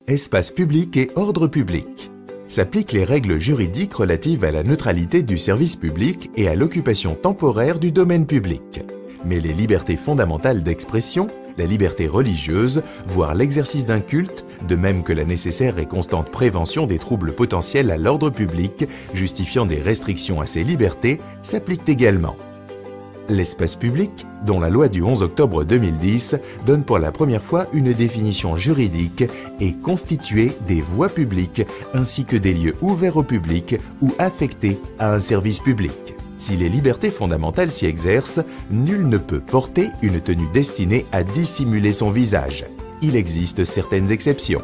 Espace public et ordre public. S'appliquent les règles juridiques relatives à la neutralité du service public et à l'occupation temporaire du domaine public. Mais les libertés fondamentales d'expression, la liberté religieuse, voire l'exercice d'un culte, de même que la nécessaire et constante prévention des troubles potentiels à l'ordre public, justifiant des restrictions à ces libertés, s'appliquent également. L'espace public, dont la loi du 11 octobre 2010 donne pour la première fois une définition juridique, est constitué des voies publiques ainsi que des lieux ouverts au public ou affectés à un service public. Si les libertés fondamentales s'y exercent, nul ne peut porter une tenue destinée à dissimuler son visage. Il existe certaines exceptions.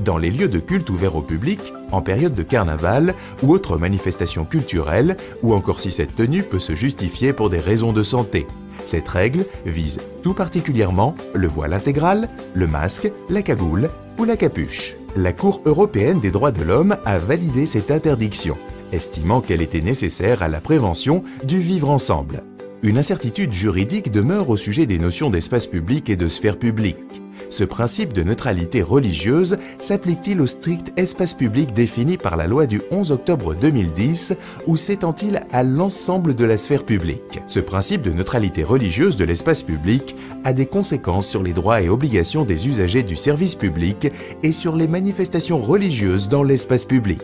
Dans les lieux de culte ouverts au public, en période de carnaval ou autres manifestations culturelles, ou encore si cette tenue peut se justifier pour des raisons de santé. Cette règle vise tout particulièrement le voile intégral, le masque, la cagoule ou la capuche. La Cour européenne des droits de l'homme a validé cette interdiction, estimant qu'elle était nécessaire à la prévention du vivre ensemble. Une incertitude juridique demeure au sujet des notions d'espace public et de sphère publique. Ce principe de neutralité religieuse s'applique-t-il au strict espace public défini par la loi du 11 octobre 2010 ou s'étend-il à l'ensemble de la sphère publique? Ce principe de neutralité religieuse de l'espace public a des conséquences sur les droits et obligations des usagers du service public et sur les manifestations religieuses dans l'espace public.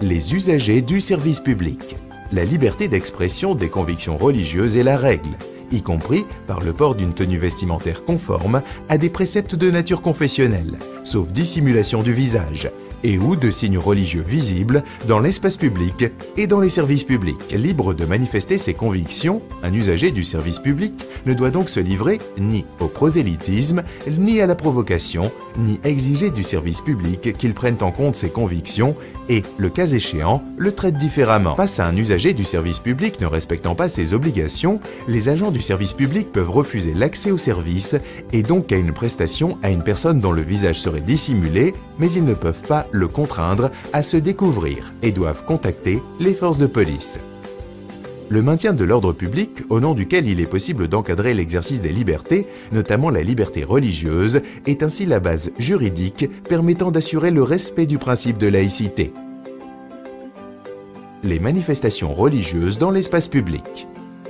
Les usagers du service public. La liberté d'expression des convictions religieuses est la règle, y compris par le port d'une tenue vestimentaire conforme à des préceptes de nature confessionnelle, sauf dissimulation du visage, et ou de signes religieux visibles dans l'espace public et dans les services publics. Libre de manifester ses convictions, un usager du service public ne doit donc se livrer ni au prosélytisme, ni à la provocation, ni exiger du service public qu'il prenne en compte ses convictions et, le cas échéant, le traite différemment. Face à un usager du service public ne respectant pas ses obligations, les agents du service public peuvent refuser l'accès au service et donc à une prestation à une personne dont le visage serait dissimulé, mais ils ne peuvent pas le contraindre à se découvrir et doivent contacter les forces de police. Le maintien de l'ordre public, au nom duquel il est possible d'encadrer l'exercice des libertés, notamment la liberté religieuse, est ainsi la base juridique permettant d'assurer le respect du principe de laïcité. Les manifestations religieuses dans l'espace public.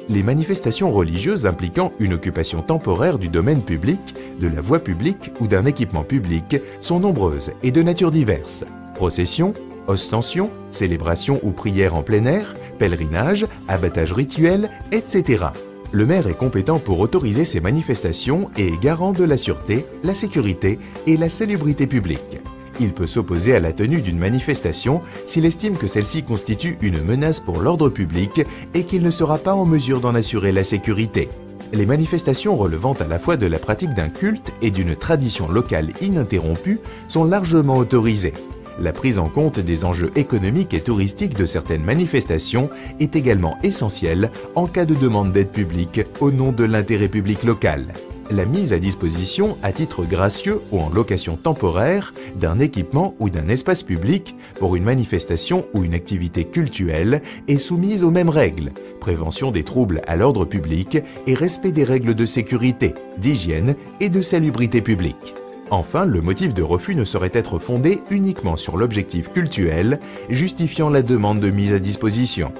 Les manifestations religieuses impliquant une occupation temporaire du domaine public, de la voie publique ou d'un équipement public sont nombreuses et de nature diverse. Processions, ostensions, célébrations ou prières en plein air, pèlerinage, abattage rituel, etc. Le maire est compétent pour autoriser ces manifestations et est garant de la sûreté, la sécurité et la salubrité publique. Il peut s'opposer à la tenue d'une manifestation s'il estime que celle-ci constitue une menace pour l'ordre public et qu'il ne sera pas en mesure d'en assurer la sécurité. Les manifestations relevant à la fois de la pratique d'un culte et d'une tradition locale ininterrompue sont largement autorisées. La prise en compte des enjeux économiques et touristiques de certaines manifestations est également essentielle en cas de demande d'aide publique au nom de l'intérêt public local. La mise à disposition à titre gracieux ou en location temporaire d'un équipement ou d'un espace public pour une manifestation ou une activité cultuelle est soumise aux mêmes règles, prévention des troubles à l'ordre public et respect des règles de sécurité, d'hygiène et de salubrité publique. Enfin, le motif de refus ne saurait être fondé uniquement sur l'objectif cultuel justifiant la demande de mise à disposition.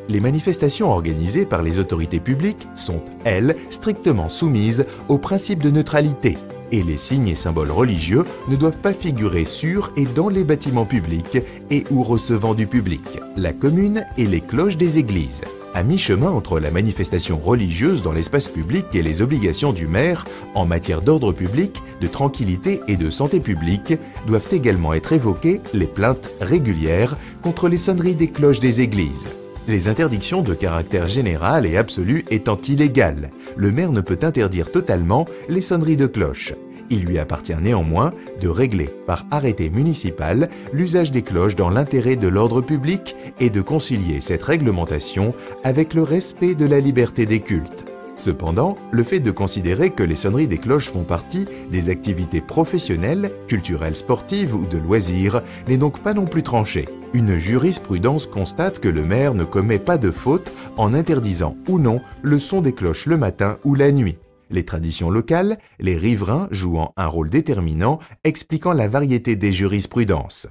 Les manifestations organisées par les autorités publiques sont, elles, strictement soumises au principe de neutralité et les signes et symboles religieux ne doivent pas figurer sur et dans les bâtiments publics et ou recevant du public, la commune et les cloches des églises. À mi-chemin entre la manifestation religieuse dans l'espace public et les obligations du maire en matière d'ordre public, de tranquillité et de santé publique, doivent également être évoquées les plaintes régulières contre les sonneries des cloches des églises. Les interdictions de caractère général et absolu étant illégales, le maire ne peut interdire totalement les sonneries de cloches. Il lui appartient néanmoins de régler par arrêté municipal l'usage des cloches dans l'intérêt de l'ordre public et de concilier cette réglementation avec le respect de la liberté des cultes. Cependant, le fait de considérer que les sonneries des cloches font partie des activités professionnelles, culturelles, sportives ou de loisirs n'est donc pas non plus tranché. Une jurisprudence constate que le maire ne commet pas de faute en interdisant ou non le son des cloches le matin ou la nuit. les traditions locales, les riverains jouant un rôle déterminant, expliquant la variété des jurisprudences.